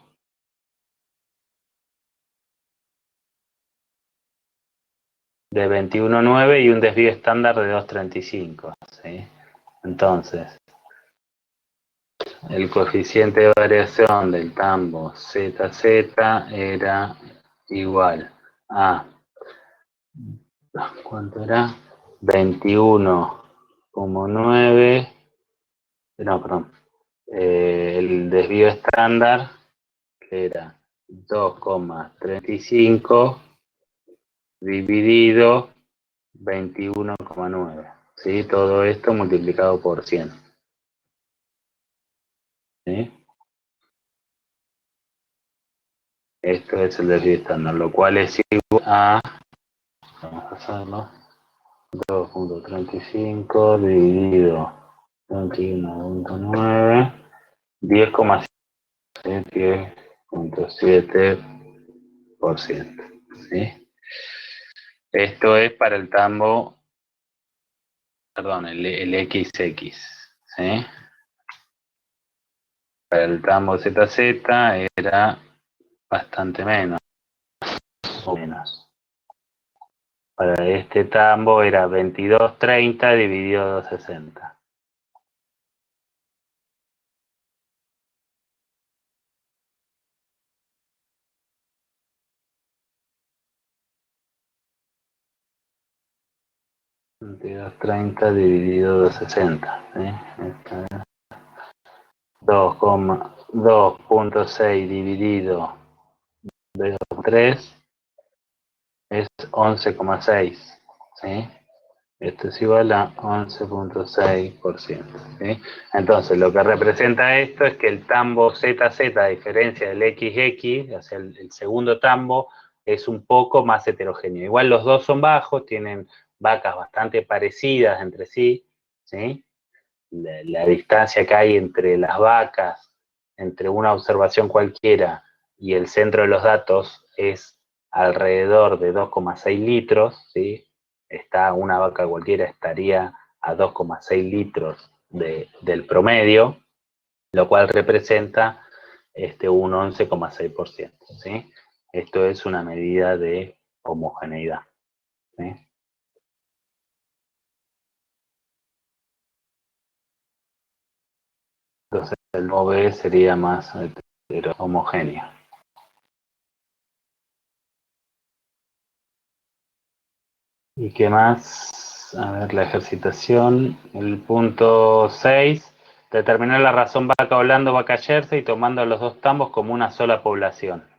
de 21,9 y un desvío estándar de 2,35, ¿sí? Entonces, el coeficiente de variación del tambo ZZ era igual a, ¿cuánto era? 21,9, no, perdón, el desvío estándar, que era 2,35 dividido 21,9, ¿sí? Todo esto multiplicado por 100. ¿Sí? Esto es el desvío estándar, lo cual es igual a, vamos a hacerlo, 2,35 dividido 21,9, 10,7%. ¿Sí? Esto es para el tambo, perdón, el XX. ¿Sí? Para el tambo ZZ era bastante menos, o menos. Para este tambo era 22,30 dividido 2,60. $22,30 dividido 2,60. ¿Sí? 2,6 dividido 2,3 es 11,6. ¿Sí? Esto es igual a 11,6%. ¿Sí? Entonces, lo que representa esto es que el tambo ZZ, a diferencia del XX, o sea, el segundo tambo, es un poco más heterogéneo. Igual los dos son bajos, tienen vacas bastante parecidas entre sí, ¿sí? La distancia que hay entre las vacas, entre una observación cualquiera y el centro de los datos es alrededor de 2,6 litros, ¿sí? Una vaca cualquiera estaría a 2,6 litros del promedio, lo cual representa un 11,6%. ¿Sí? Esto es una medida de homogeneidad. ¿Sí? Entonces el OB sería más homogéneo. ¿Y qué más? A ver, la ejercitación, el punto 6 Determinar la razón vaca Holando, vaca Jersey, tomando a los dos tambos como una sola población.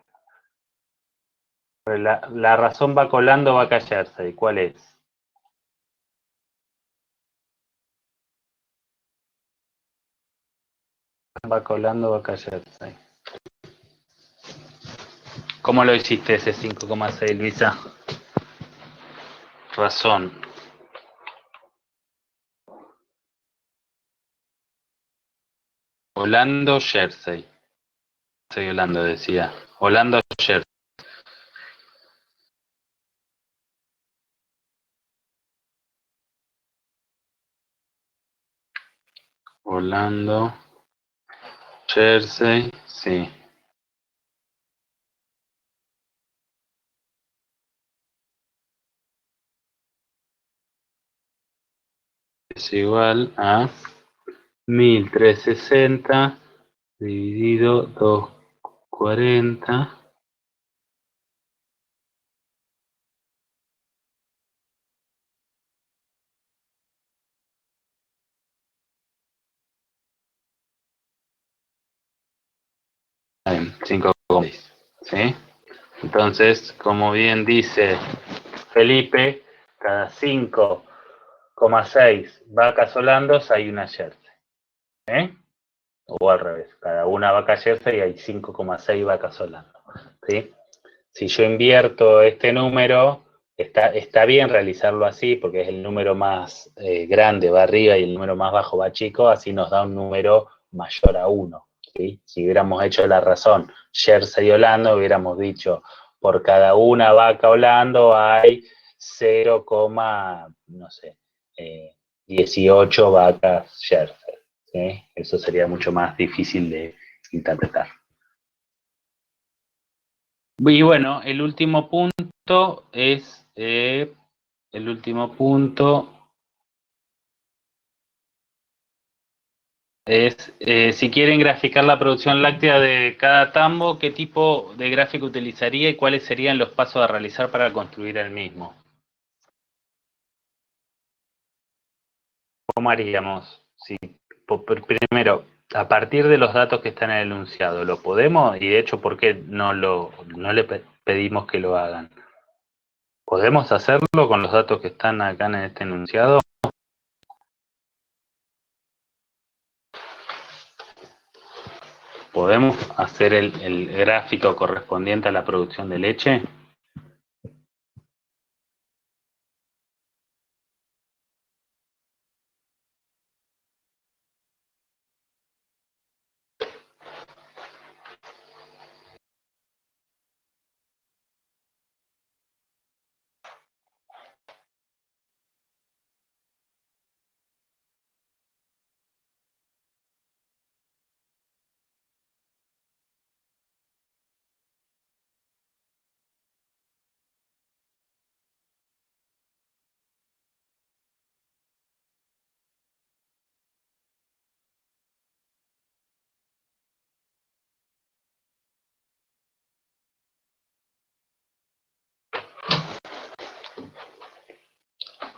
La razón vaca Holando, vaca Jersey, ¿cuál es? Vaca Holando, vaca Jersey. ¿Cómo lo hiciste ese 5,6, Luisa? Razón. Holando, Jersey. Soy Holando, decía. Holando, Jersey. Holando, Jersey, sí. Es igual a 1360 dividido 240. Bien, 5,6. ¿Sí? Entonces, como bien dice Felipe, cada 5,6 vacas holandos hay una Jersey. ¿Eh? O al revés, cada una vaca Jersey hay 5,6 vacas holandos. ¿Sí? Si yo invierto este número, está bien realizarlo así, porque es el número más grande va arriba y el número más bajo va chico, así nos da un número mayor a 1. ¿Sí? Si hubiéramos hecho la razón Jersey y Holando, hubiéramos dicho, por cada una vaca Holando hay 0, no sé, 18 vacas Jersey. ¿Sí? Eso sería mucho más difícil de interpretar. Y bueno, el último punto es, si quieren graficar la producción láctea de cada tambo, ¿qué tipo de gráfico utilizaría y cuáles serían los pasos a realizar para construir el mismo? ¿Cómo haríamos? Sí, primero, a partir de los datos que están en el enunciado, ¿lo podemos? Y de hecho, ¿por qué no le pedimos que lo hagan? ¿Podemos hacerlo con los datos que están acá en este enunciado? ¿Podemos hacer el gráfico correspondiente a la producción de leche?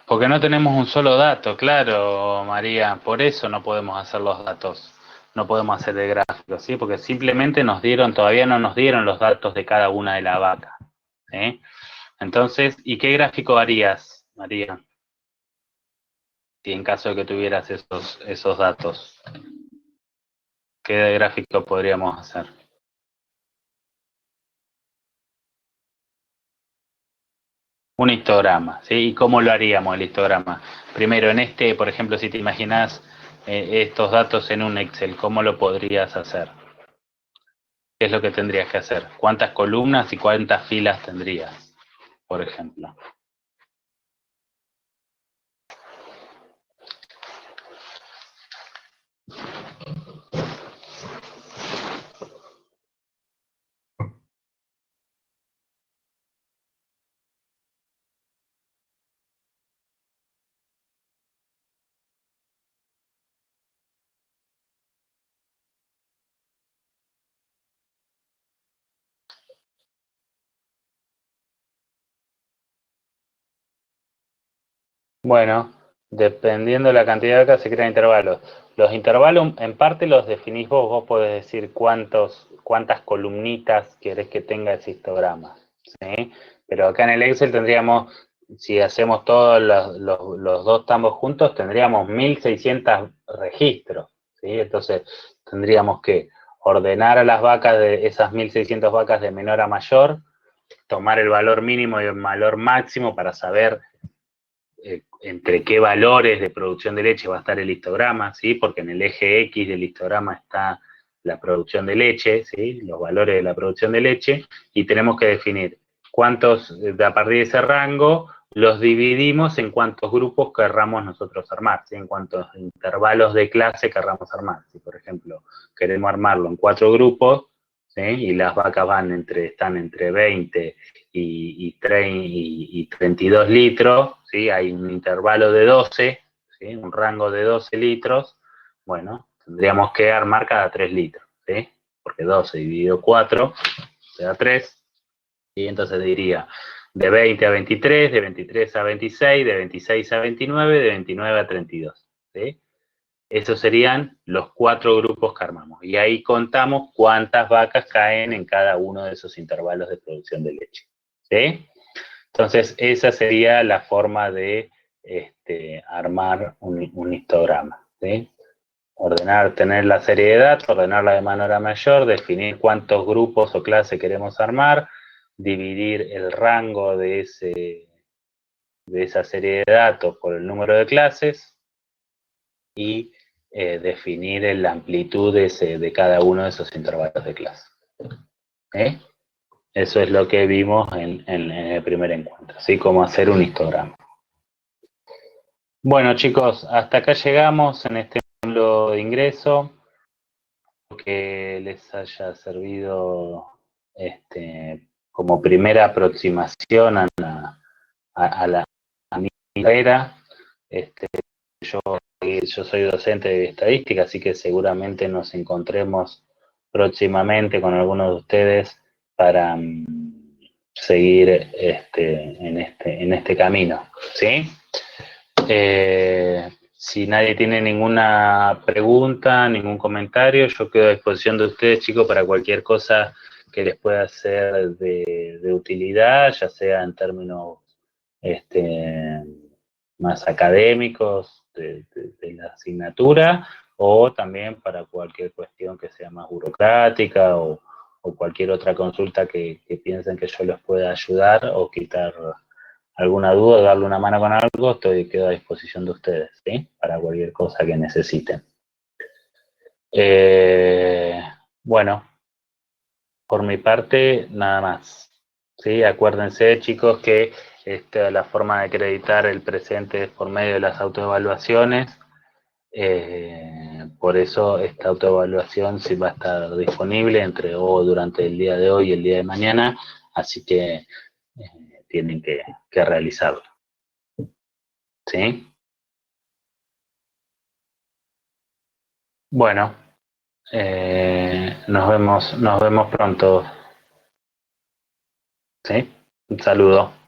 Porque no tenemos un solo dato, claro, María, por eso no podemos hacer los datos, no podemos hacer el gráfico, ¿sí? Porque simplemente todavía no nos dieron los datos de cada una de las vacas, ¿sí? Entonces, ¿y qué gráfico harías, María? Si en caso de que tuvieras esos datos, ¿qué gráfico podríamos hacer? Un histograma, ¿sí? ¿Y cómo lo haríamos el histograma? Primero, por ejemplo, si te imaginas estos datos en un Excel, ¿cómo lo podrías hacer? ¿Qué es lo que tendrías que hacer? ¿Cuántas columnas y cuántas filas tendrías, por ejemplo? Bueno, dependiendo de la cantidad de vacas se crean intervalos. Los intervalos, en parte los definís vos podés decir cuántas columnitas querés que tenga ese histograma, ¿sí? Pero acá en el Excel tendríamos, si hacemos todos los dos tambos juntos, tendríamos 1600 registros, ¿sí? Entonces tendríamos que ordenar a las vacas de esas 1600 vacas de menor a mayor, tomar el valor mínimo y el valor máximo para saber entre qué valores de producción de leche va a estar el histograma, ¿sí? Porque en el eje X del histograma está la producción de leche, ¿sí? Los valores de la producción de leche, y tenemos que definir cuántos, a partir de ese rango, los dividimos en cuántos grupos querramos nosotros armar, ¿sí? En cuántos intervalos de clase querramos armar. Si, por ejemplo, queremos armarlo en 4 grupos, ¿sí? Y las vacas están entre 20 y 32 litros, ¿sí? Hay un intervalo de 12, ¿sí? Un rango de 12 litros, bueno, tendríamos que armar cada 3 litros, ¿sí? Porque 12 dividido 4 te da 3, y entonces diría de 20 a 23, de 23 a 26, de 26 a 29, de 29 a 32, ¿sí? Esos serían los 4 grupos que armamos. Y ahí contamos cuántas vacas caen en cada uno de esos intervalos de producción de leche, ¿sí? Entonces, esa sería la forma de armar un histograma, ¿sí? Ordenar, tener la serie de datos, ordenarla de menor a mayor, definir cuántos grupos o clases queremos armar, dividir el rango de esa serie de datos por el número de clases y definir la amplitud de cada uno de esos intervalos de clase. ¿Eh? Eso es lo que vimos en el primer encuentro, así como hacer un histograma. Bueno, chicos, hasta acá llegamos en este módulo de ingreso. Espero que les haya servido como primera aproximación a mi carrera. Yo soy docente de estadística, así que seguramente nos encontremos próximamente con algunos de ustedes para seguir en este camino, ¿sí? Si nadie tiene ninguna pregunta, ningún comentario, yo quedo a disposición de ustedes, chicos, para cualquier cosa que les pueda ser de utilidad, ya sea en términos más académicos de la asignatura, o también para cualquier cuestión que sea más burocrática o cualquier otra consulta que piensen que yo les pueda ayudar o quitar alguna duda, darle una mano con algo, quedo a disposición de ustedes, ¿sí? Para cualquier cosa que necesiten. Bueno, por mi parte, nada más. ¿Sí? Acuérdense, chicos, que la forma de acreditar el presente es por medio de las autoevaluaciones. Por eso esta autoevaluación sí va a estar disponible durante el día de hoy y el día de mañana, así que tienen que realizarlo. ¿Sí? Bueno, nos vemos pronto. ¿Sí? Un saludo.